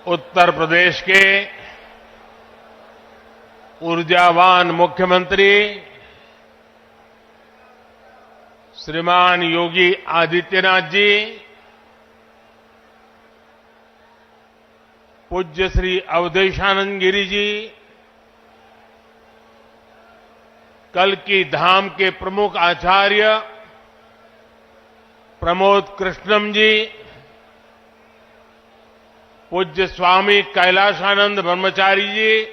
उत्तर प्रदेश के ऊर्जावान मुख्यमंत्री श्रीमान योगी आदित्यनाथ जी, पूज्य श्री अवधेशानंद गिरी जी, कल्की धाम के प्रमुख आचार्य प्रमोद कृष्णम जी, पूज्य स्वामी कैलाशानंद ब्रह्मचारी जी,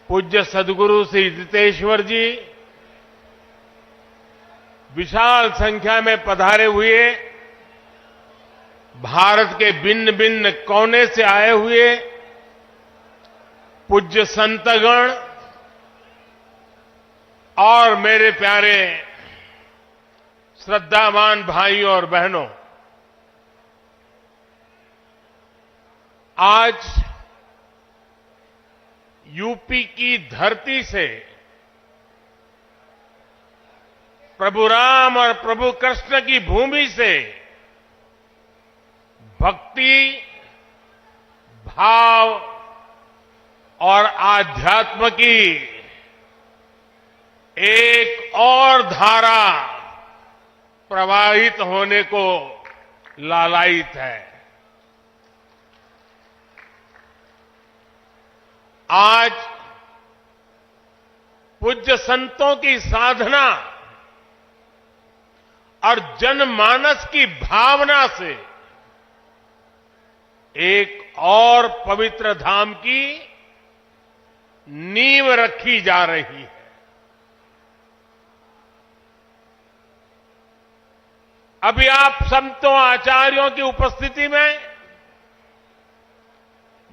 पूज्य सद्गुरु श्री जितेश्वर जी, विशाल संख्या में पधारे हुए भारत के भिन्न भिन्न कोने से आए हुए पूज्य संतगण और मेरे प्यारे श्रद्धावान भाइयों और बहनों, आज यूपी की धरती से प्रभु राम और प्रभु कृष्ण की भूमि से भक्ति, भाव और आध्यात्म की एक और धारा प्रवाहित होने को लालायित है। आज पूज्य संतों की साधना और जनमानस की भावना से एक और पवित्र धाम की नींव रखी जा रही है। अभी आप संतों आचार्यों की उपस्थिति में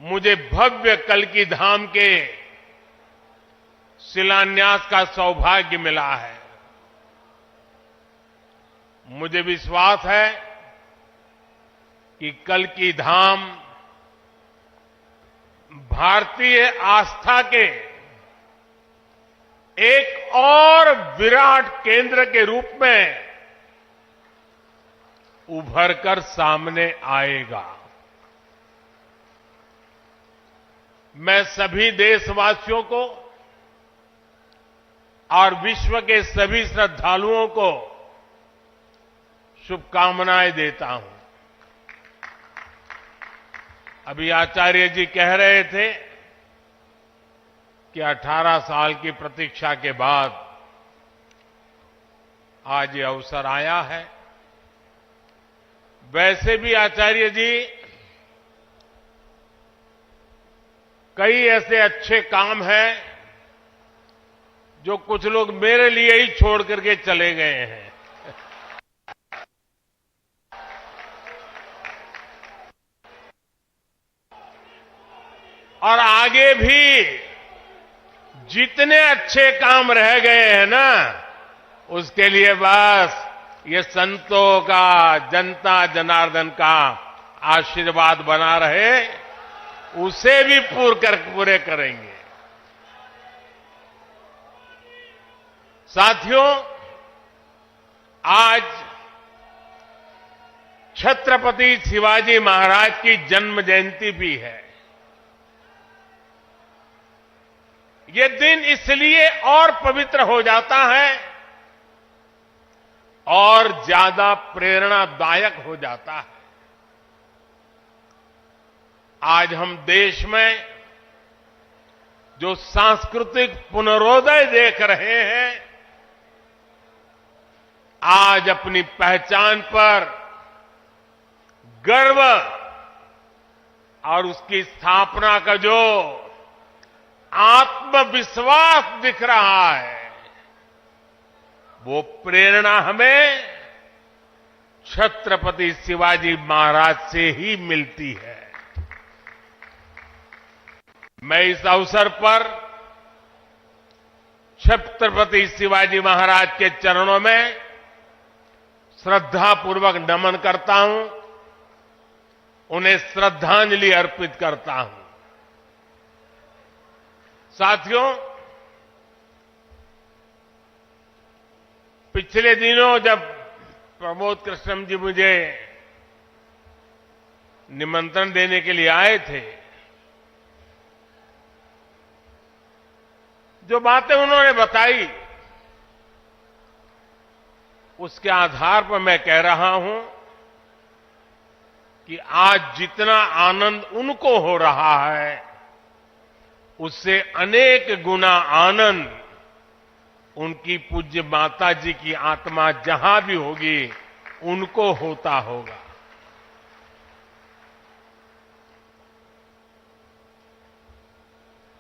मुझे भव्य कल्की धाम के शिलान्यास का सौभाग्य मिला है। मुझे विश्वास है कि कल्की धाम भारतीय आस्था के एक और विराट केंद्र के रूप में उभर कर सामने आएगा। मैं सभी देशवासियों को और विश्व के सभी श्रद्धालुओं को शुभकामनाएं देता हूं। अभी आचार्य जी कह रहे थे कि 18 साल की प्रतीक्षा के बाद आज ये अवसर आया है। वैसे भी आचार्य जी कई ऐसे अच्छे काम हैं जो कुछ लोग मेरे लिए ही छोड़ करके चले गए हैं। और आगे भी जितने अच्छे काम रह गए हैं ना, उसके लिए बस ये संतों का, जनता जनार्दन का आशीर्वाद बना रहे, उसे भी पूरे करेंगे। साथियों, आज छत्रपति शिवाजी महाराज की जन्म जयंती भी है। ये दिन इसलिए और पवित्र हो जाता है और ज्यादा प्रेरणादायक हो जाता है। आज हम देश में जो सांस्कृतिक पुनरोदय देख रहे हैं, आज अपनी पहचान पर गर्व और उसकी स्थापना का जो आत्मविश्वास दिख रहा है, वो प्रेरणा हमें छत्रपति शिवाजी महाराज से ही मिलती है। मैं इस अवसर पर छत्रपति शिवाजी महाराज के चरणों में श्रद्धापूर्वक नमन करता हूं, उन्हें श्रद्धांजलि अर्पित करता हूं। साथियों, पिछले दिनों जब प्रमोद कृष्णम जी मुझे निमंत्रण देने के लिए आए थे, जो बातें उन्होंने बताई, उसके आधार पर मैं कह रहा हूं कि आज जितना आनंद उनको हो रहा है, उससे अनेक गुना आनंद उनकी पूज्य माता जी की आत्मा जहां भी होगी उनको होता होगा।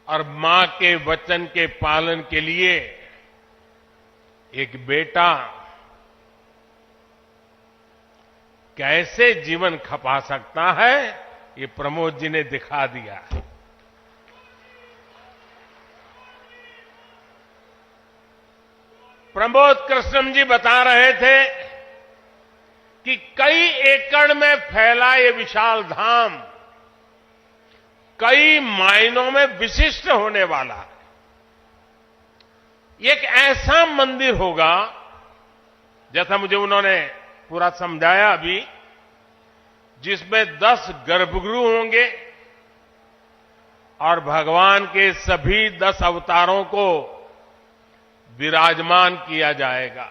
और मां के वचन के पालन के लिए एक बेटा कैसे जीवन खपा सकता है, ये प्रमोद जी ने दिखा दिया। प्रमोद कृष्णम जी बता रहे थे कि कई एकड़ में फैला ये विशाल धाम कई मायनों में विशिष्ट होने वाला है। एक ऐसा मंदिर होगा, जैसा मुझे उन्होंने पूरा समझाया अभी, जिसमें 10 गर्भगृह होंगे और भगवान के सभी 10 अवतारों को विराजमान किया जाएगा।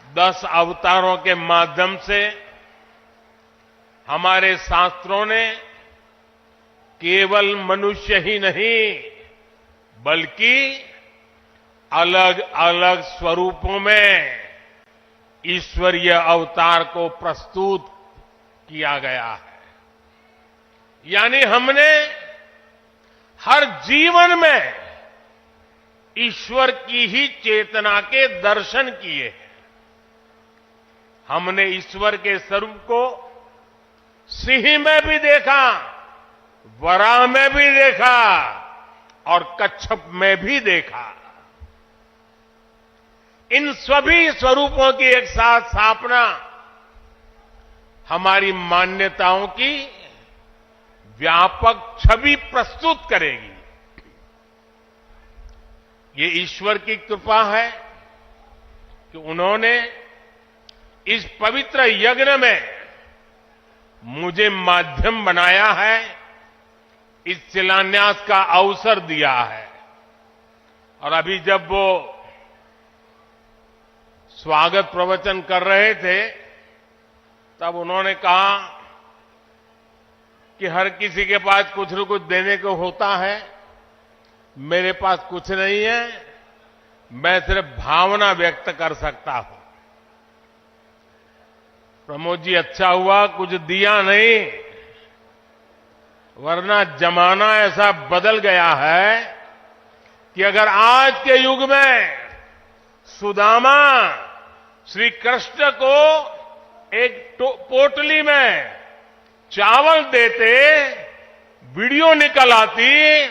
10 अवतारों के माध्यम से हमारे शास्त्रों ने केवल मनुष्य ही नहीं, बल्कि अलग अलग स्वरूपों में ईश्वरीय अवतार को प्रस्तुत किया गया है। यानी हमने हर जीवन में ईश्वर की ही चेतना के दर्शन किए हैं। हमने ईश्वर के स्वरूप को सिंह में भी देखा, वराह में भी देखा और कच्छप में भी देखा। इन सभी स्वरूपों की एक साथ स्थापना हमारी मान्यताओं की व्यापक छवि प्रस्तुत करेगी। ये ईश्वर की कृपा है कि उन्होंने इस पवित्र यज्ञ में मुझे माध्यम बनाया है, इस शिलान्यास का अवसर दिया है। और अभी जब वो स्वागत प्रवचन कर रहे थे, तब उन्होंने कहा कि हर किसी के पास कुछ न कुछ देने को होता है, मेरे पास कुछ नहीं है, मैं सिर्फ भावना व्यक्त कर सकता हूं। प्रमोद जी, अच्छा हुआ कुछ दिया नहीं, वरना जमाना ऐसा बदल गया है कि अगर आज के युग में सुदामा श्री कृष्ण को एक पोटली में चावल देते, वीडियो निकल आती,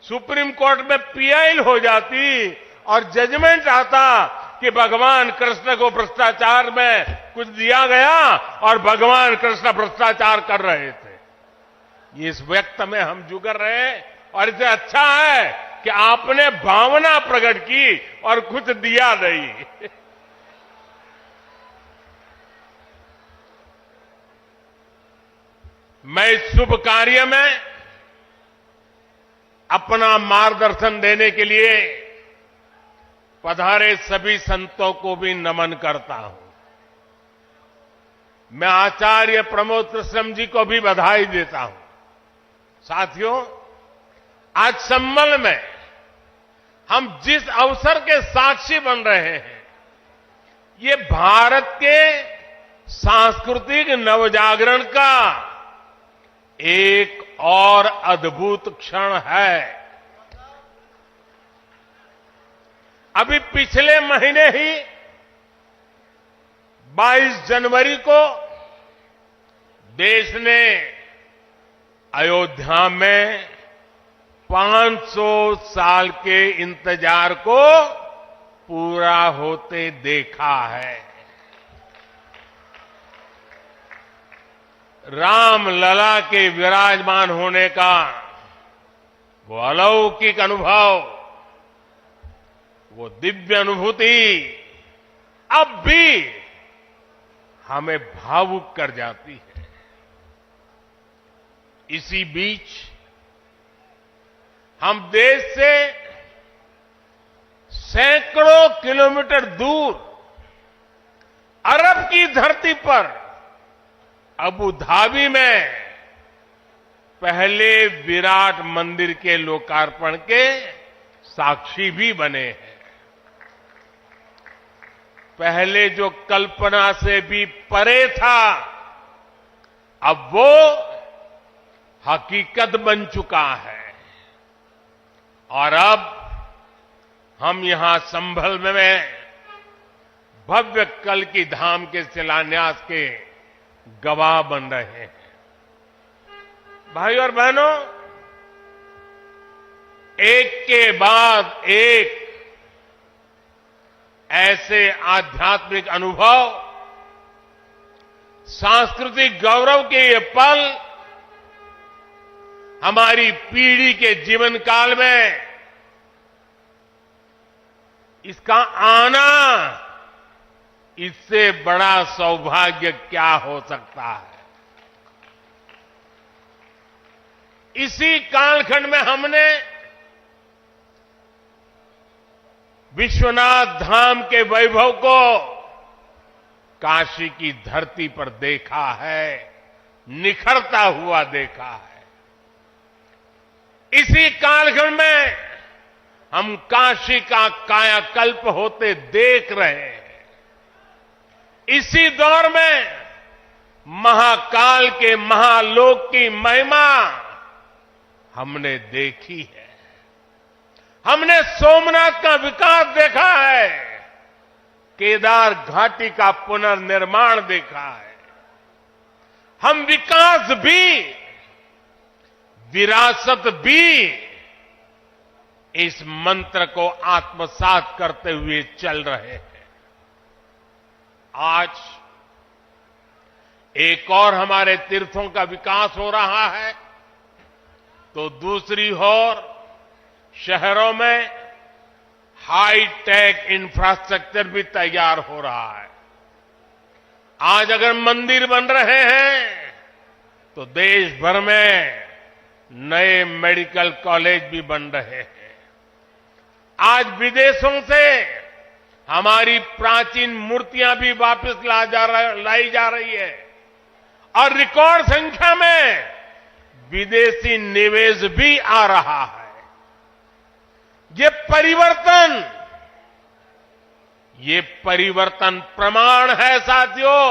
सुप्रीम कोर्ट में पीआई हो जाती और जजमेंट आता कि भगवान कृष्ण को भ्रष्टाचार में कुछ दिया गया और भगवान कृष्ण भ्रष्टाचार कर रहे थे। इस व्यक्त में हम जुगर रहे और इससे अच्छा है कि आपने भावना प्रकट की और कुछ दिया नहीं। मैं इस शुभ कार्य में अपना मार्गदर्शन देने के लिए पधारे सभी संतों को भी नमन करता हूं। मैं आचार्य प्रमोद कृष्णम जी को भी बधाई देता हूं। साथियों, आज संबल में हम जिस अवसर के साक्षी बन रहे हैं, ये भारत के सांस्कृतिक नवजागरण का एक और अद्भुत क्षण है। अभी पिछले महीने ही 22 जनवरी को देश ने अयोध्या में 500 साल के इंतजार को पूरा होते देखा है। राम लला के विराजमान होने का वो अलौकिक अनुभव, वो दिव्य अनुभूति अब भी हमें भावुक कर जाती है। इसी बीच हम देश से सैकड़ों किलोमीटर दूर अरब की धरती पर अबू धाबी में पहले विराट मंदिर के लोकार्पण के साक्षी भी बने हैं। पहले जो कल्पना से भी परे था, अब वो हकीकत बन चुका है। और अब हम यहां संभल में भव्य कल की धाम के शिलान्यास के गवाह बन रहे हैं। भाई और बहनों, एक के बाद एक ऐसे आध्यात्मिक अनुभव, सांस्कृतिक गौरव के ये पल हमारी पीढ़ी के जीवन काल में इसका आना, इससे बड़ा सौभाग्य क्या हो सकता है। इसी कालखंड में हमने विश्वनाथ धाम के वैभव को काशी की धरती पर देखा है, निखरता हुआ देखा है। इसी कालखंड में हम काशी का कायाकल्प होते देख रहे हैं। इसी दौर में महाकाल के महालोक की महिमा हमने देखी है। हमने सोमनाथ का विकास देखा है, केदार घाटी का पुनर्निर्माण देखा है। हम विकास भी, विरासत भी, इस मंत्र को आत्मसात करते हुए चल रहे हैं। आज एक और हमारे तीर्थों का विकास हो रहा है, तो दूसरी ओर शहरों में हाई टेक इंफ्रास्ट्रक्चर भी तैयार हो रहा है। आज अगर मंदिर बन रहे हैं, तो देश भर में नए मेडिकल कॉलेज भी बन रहे हैं। आज विदेशों से हमारी प्राचीन मूर्तियां भी वापस लाई जा रही है और रिकॉर्ड संख्या में विदेशी निवेश भी आ रहा है। ये परिवर्तन प्रमाण है साथियों,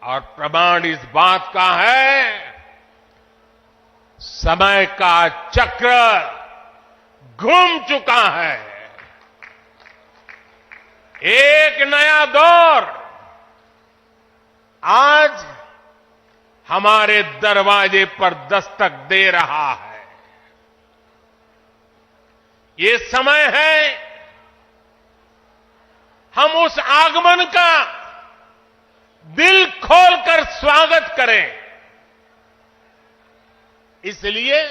और प्रमाण इस बात का है, समय का चक्र घूम चुका है। एक नया दौर आज हमारे दरवाजे पर दस्तक दे रहा है। ये समय है हम उस आगमन का दिल खोलकर स्वागत करें। इसलिए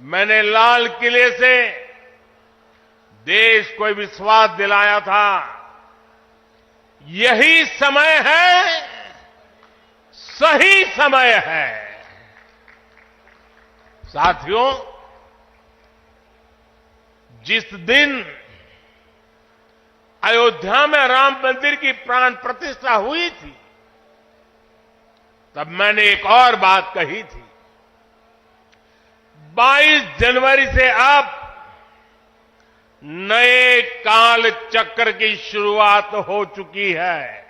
मैंने लाल किले से देश को विश्वास दिलाया था, यही समय है, सही समय है। साथियों, जिस दिन अयोध्या में राम मंदिर की प्राण प्रतिष्ठा हुई थी, तब मैंने एक और बात कही थी। 22 जनवरी से अब नए काल चक्र की शुरुआत हो चुकी है।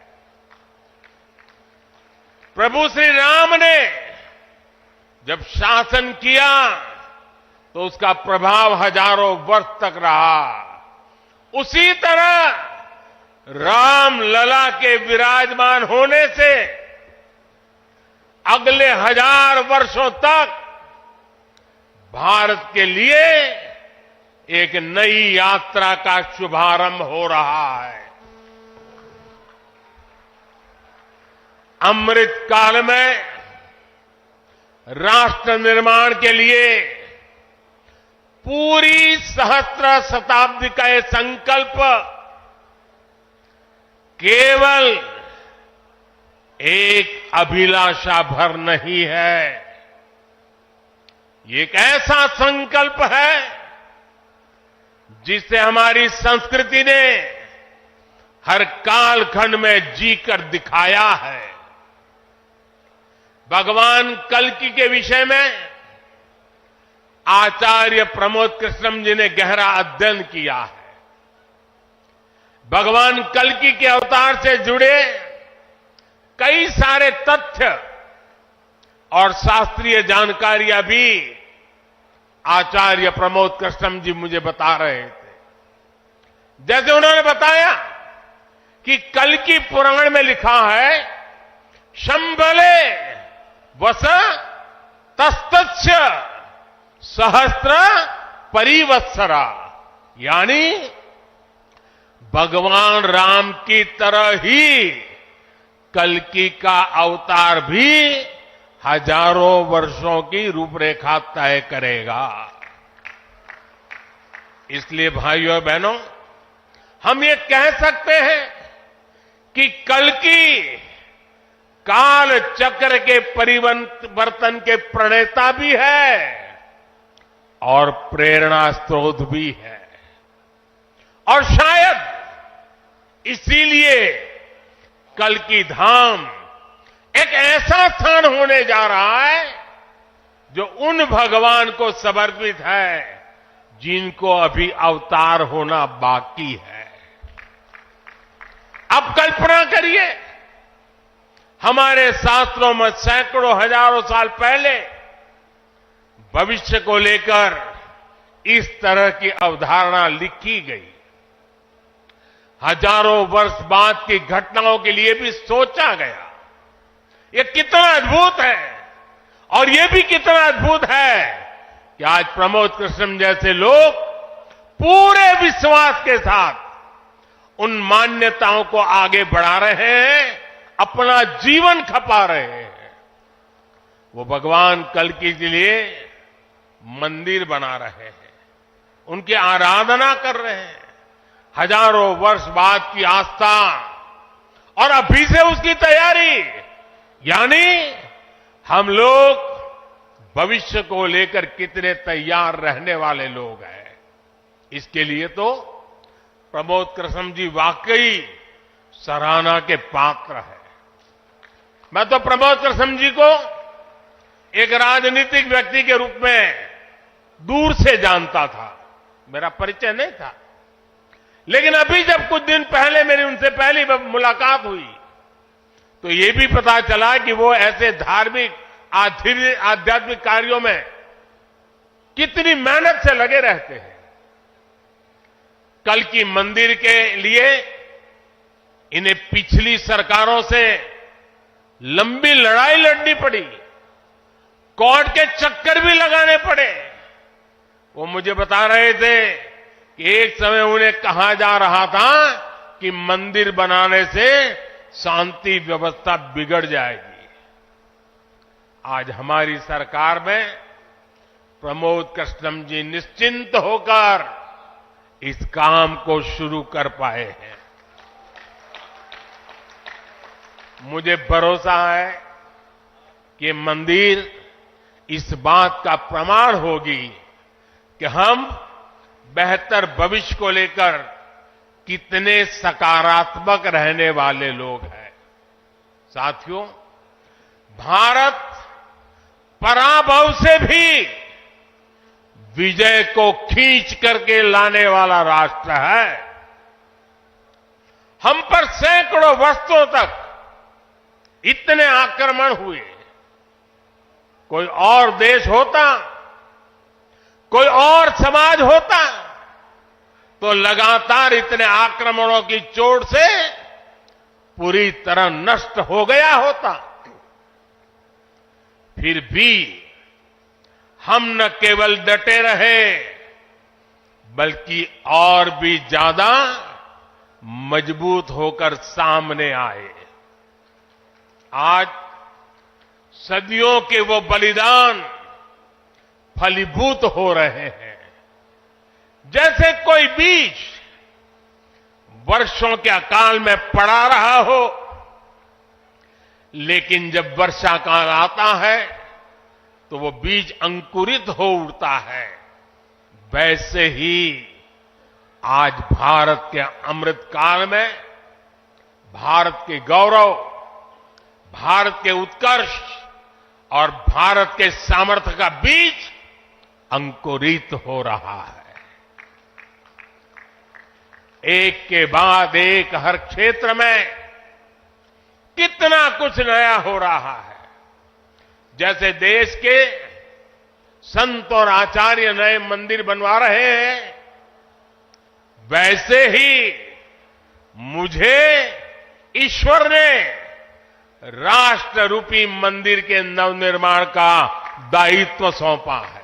प्रभु श्री राम ने जब शासन किया तो उसका प्रभाव हजारों वर्ष तक रहा। उसी तरह राम लला के विराजमान होने से अगले 1000 वर्षों तक भारत के लिए एक नई यात्रा का शुभारंभ हो रहा है। अमृत काल में राष्ट्र निर्माण के लिए पूरी सहस्त्र शताब्दी का यह संकल्प केवल एक अभिलाषा भर नहीं है, ये एक ऐसा संकल्प है जिसे हमारी संस्कृति ने हर कालखंड में जीकर दिखाया है। भगवान कल्कि के विषय में आचार्य प्रमोद कृष्णम जी ने गहरा अध्ययन किया है। भगवान कल्कि के अवतार से जुड़े कई सारे तथ्य और शास्त्रीय जानकारियां भी आचार्य प्रमोद कृष्णम जी मुझे बता रहे थे। जैसे उन्होंने बताया कि कल्कि पुराण में लिखा है, शंबले वस तस्तस्य सहस्त्र परिवत्सरा, यानी भगवान राम की तरह ही कल्कि का अवतार भी हजारों वर्षों की रूपरेखा तय करेगा। इसलिए भाइयों और बहनों, हम ये कह सकते हैं कि कल्कि काल चक्र के परिवर्तन के प्रणेता भी है और प्रेरणा स्रोत भी है। और शायद इसीलिए कल्कि धाम एक ऐसा स्थान होने जा रहा है जो उन भगवान को समर्पित है जिनको अभी अवतार होना बाकी है। अब कल्पना करिए, हमारे शास्त्रों में सैकड़ों हजारों साल पहले भविष्य को लेकर इस तरह की अवधारणा लिखी गई। हजारों वर्ष बाद की घटनाओं के लिए भी सोचा गया। ये कितना अद्भुत है, और ये भी कितना अद्भुत है कि आज प्रमोद कृष्णम जैसे लोग पूरे विश्वास के साथ उन मान्यताओं को आगे बढ़ा रहे हैं, अपना जीवन खपा रहे हैं। वो भगवान कल्कि के लिए मंदिर बना रहे हैं, उनकी आराधना कर रहे हैं। हजारों वर्ष बाद की आस्था और अभी से उसकी तैयारी, यानी हम लोग भविष्य को लेकर कितने तैयार रहने वाले लोग हैं। इसके लिए तो प्रमोद कृष्णम जी वाकई सराहना के पात्र है। मैं तो प्रमोद कृष्णम जी को एक राजनीतिक व्यक्ति के रूप में दूर से जानता था, मेरा परिचय नहीं था। लेकिन अभी जब कुछ दिन पहले मेरी उनसे पहली मुलाकात हुई तो ये भी पता चला कि वो ऐसे धार्मिक आध्यात्मिक कार्यों में कितनी मेहनत से लगे रहते हैं। कल्कि मंदिर के लिए इन्हें पिछली सरकारों से लंबी लड़ाई लड़नी पड़ी, कोर्ट के चक्कर भी लगाने पड़े। वो मुझे बता रहे थे कि एक समय उन्हें कहा जा रहा था कि मंदिर बनाने से शांति व्यवस्था बिगड़ जाएगी। आज हमारी सरकार में प्रमोद कृष्णम जी निश्चिंत होकर इस काम को शुरू कर पाए हैं। मुझे भरोसा है कि मंदिर इस बात का प्रमाण होगी कि हम बेहतर भविष्य को लेकर कितने सकारात्मक रहने वाले लोग हैं। साथियों, भारत पराभव से भी विजय को खींच करके लाने वाला राष्ट्र है। हम पर सैकड़ों वर्षों तक इतने आक्रमण हुए, कोई और देश होता, कोई और समाज होता तो लगातार इतने आक्रमणों की चोट से पूरी तरह नष्ट हो गया होता। फिर भी हम न केवल डटे रहे बल्कि और भी ज्यादा मजबूत होकर सामने आए। आज सदियों के वो बलिदान फलीभूत हो रहे हैं। जैसे कोई बीज वर्षों के अकाल में पड़ा रहा हो, लेकिन जब वर्षा काल आता है तो वो बीज अंकुरित हो उठता है। वैसे ही आज भारत के अमृत काल में भारत के गौरव, भारत के उत्कर्ष और भारत के सामर्थ्य का बीज अंकुरित हो रहा है। एक के बाद एक हर क्षेत्र में कितना कुछ नया हो रहा है। जैसे देश के संत और आचार्य नए मंदिर बनवा रहे हैं, वैसे ही मुझे ईश्वर ने राष्ट्र रूपी मंदिर के नवनिर्माण का दायित्व सौंपा है।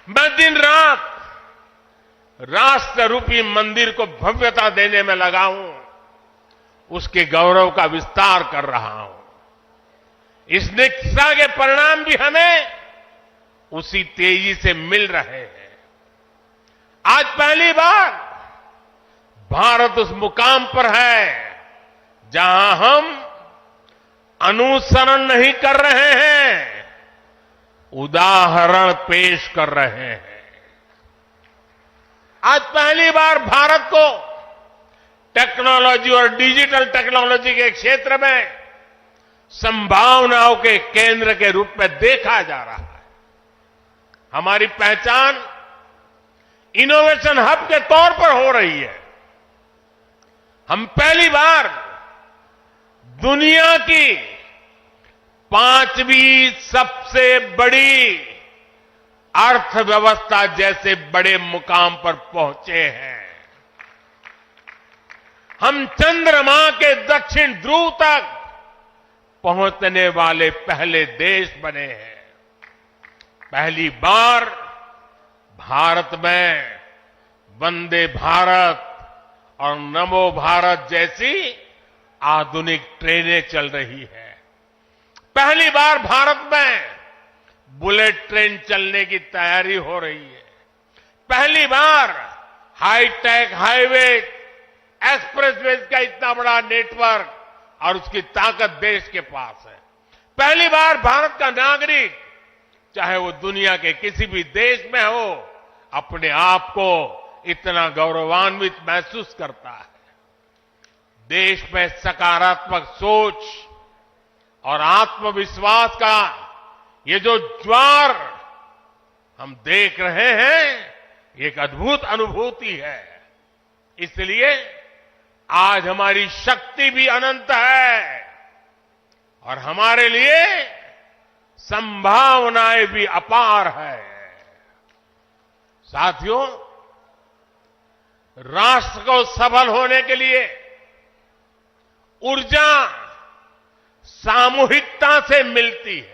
मैं दिन रात राष्ट्र रूपी मंदिर को भव्यता देने में लगा हूं, उसके गौरव का विस्तार कर रहा हूं। इस निष्ठा के परिणाम भी हमें उसी तेजी से मिल रहे हैं। आज पहली बार भारत उस मुकाम पर है जहां हम अनुसरण नहीं कर रहे हैं, उदाहरण पेश कर रहे हैं। आज पहली बार भारत को टेक्नोलॉजी और डिजिटल टेक्नोलॉजी के क्षेत्र में संभावनाओं के केंद्र के रूप में देखा जा रहा है। हमारी पहचान इनोवेशन हब के तौर पर हो रही है। हम पहली बार दुनिया की 5वीं सबसे बड़ी अर्थव्यवस्था जैसे बड़े मुकाम पर पहुंचे हैं। हम चंद्रमा के दक्षिण ध्रुव तक पहुंचने वाले पहले देश बने हैं। पहली बार भारत में वंदे भारत और नमो भारत जैसी आधुनिक ट्रेनें चल रही है। पहली बार भारत में बुलेट ट्रेन चलने की तैयारी हो रही है। पहली बार हाईटेक हाईवे, एक्सप्रेसवे का इतना बड़ा नेटवर्क और उसकी ताकत देश के पास है। पहली बार भारत का नागरिक, चाहे वो दुनिया के किसी भी देश में हो, अपने आप को इतना गौरवान्वित महसूस करता है। देश में सकारात्मक सोच और आत्मविश्वास का ये जो ज्वार हम देख रहे हैं, ये एक अद्भुत अनुभूति है। इसलिए आज हमारी शक्ति भी अनंत है और हमारे लिए संभावनाएं भी अपार है। साथियों, राष्ट्र को सफल होने के लिए ऊर्जा सामूहिकता से मिलती है।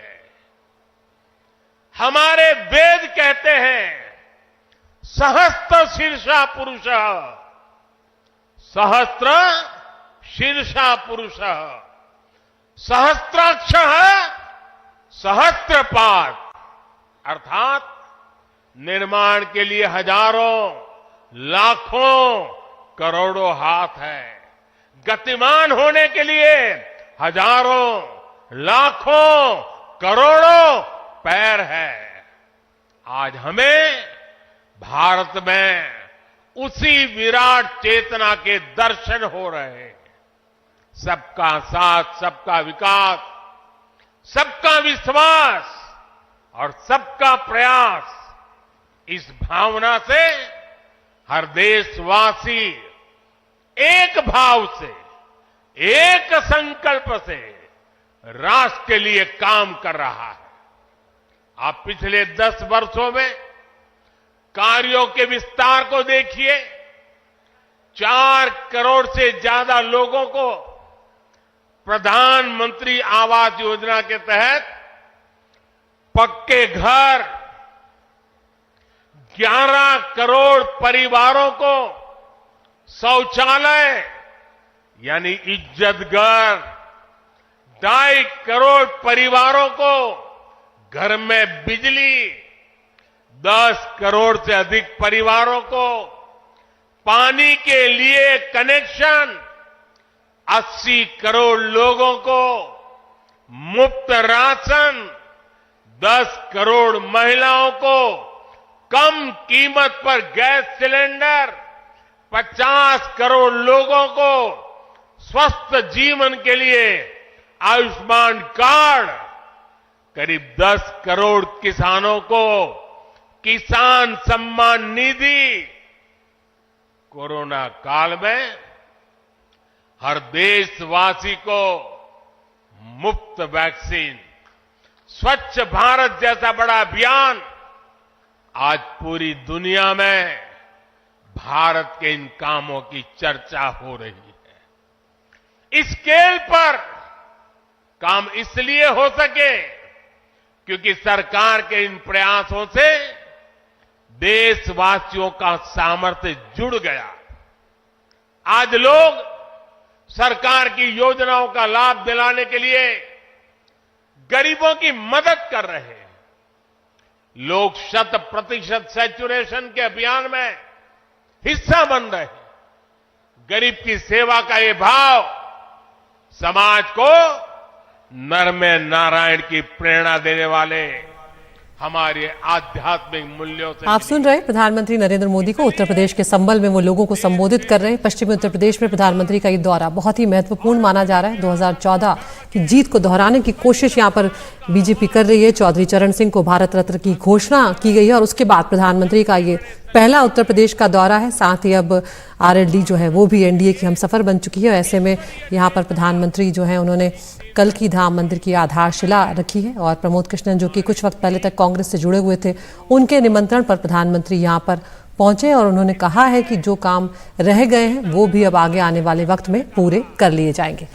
हमारे वेद कहते हैं, सहस्त्र शीर्षा पुरुष, सहस्त्र शीर्षा पुरुष, सहस्त्राक्ष सहस्त्रपाद, अर्थात निर्माण के लिए हजारों, लाखों, करोड़ों हाथ है। गतिमान होने के लिए हजारों, लाखों, करोड़ों पैर है। आज हमें भारत में उसी विराट चेतना के दर्शन हो रहे हैं। सबका साथ, सबका विकास, सबका विश्वास और सबका प्रयास, इस भावना से हर देशवासी एक भाव से, एक संकल्प से राष्ट्र के लिए काम कर रहा है। आप पिछले 10 वर्षों में कार्यों के विस्तार को देखिए। 4 करोड़ से ज्यादा लोगों को प्रधानमंत्री आवास योजना के तहत पक्के घर, 11 करोड़ परिवारों को शौचालय यानी इज्जत घर, 2.5 करोड़ परिवारों को घर में बिजली, 10 करोड़ से अधिक परिवारों को पानी के लिए कनेक्शन, 80 करोड़ लोगों को मुफ्त राशन, 10 करोड़ महिलाओं को कम कीमत पर गैस सिलेंडर, 50 करोड़ लोगों को स्वस्थ जीवन के लिए आयुष्मान कार्ड, करीब 10 करोड़ किसानों को किसान सम्मान निधि। कोरोना काल में हर देशवासी को मुफ्त वैक्सीन, स्वच्छ भारत जैसा बड़ा अभियान आज पूरी दुनिया में भारत के इन कामों की चर्चा हो रही है। इस स्केल पर काम इसलिए हो सके क्योंकि सरकार के इन प्रयासों से देशवासियों का सामर्थ्य जुड़ गया। आज लोग सरकार की योजनाओं का लाभ दिलाने के लिए गरीबों की मदद कर रहे हैं। लोग 100% सैचुरेशन के अभियान में हिस्सा बन रहे हैं। गरीब की सेवा का ये भाव समाज को नर में नारायण की प्रेरणा देने वाले हमारे आध्यात्मिक मूल्यों से। आप सुन रहे हैं प्रधानमंत्री नरेंद्र मोदी को उत्तर प्रदेश के संबल में वो लोगों को संबोधित कर रहे हैं। पश्चिमी उत्तर प्रदेश में प्रधानमंत्री का ये दौरा बहुत ही महत्वपूर्ण माना जा रहा है। 2014 की जीत को दोहराने की कोशिश यहां पर बीजेपी कर रही है। चौधरी चरण सिंह को भारत रत्न की घोषणा की गई है और उसके बाद प्रधानमंत्री का ये पहला उत्तर प्रदेश का दौरा है। साथ ही अब आरएलडी जो है वो भी एनडीए की हमसफर बन चुकी है। ऐसे में यहाँ पर प्रधानमंत्री जो है उन्होंने कल की धाम मंदिर की आधारशिला रखी है और प्रमोद कृष्णन जो कि कुछ वक्त पहले तक कांग्रेस से जुड़े हुए थे, उनके निमंत्रण पर प्रधानमंत्री यहाँ पर पहुंचे और उन्होंने कहा है कि जो काम रह गए हैं वो भी अब आगे आने वाले वक्त में पूरे कर लिए जाएंगे।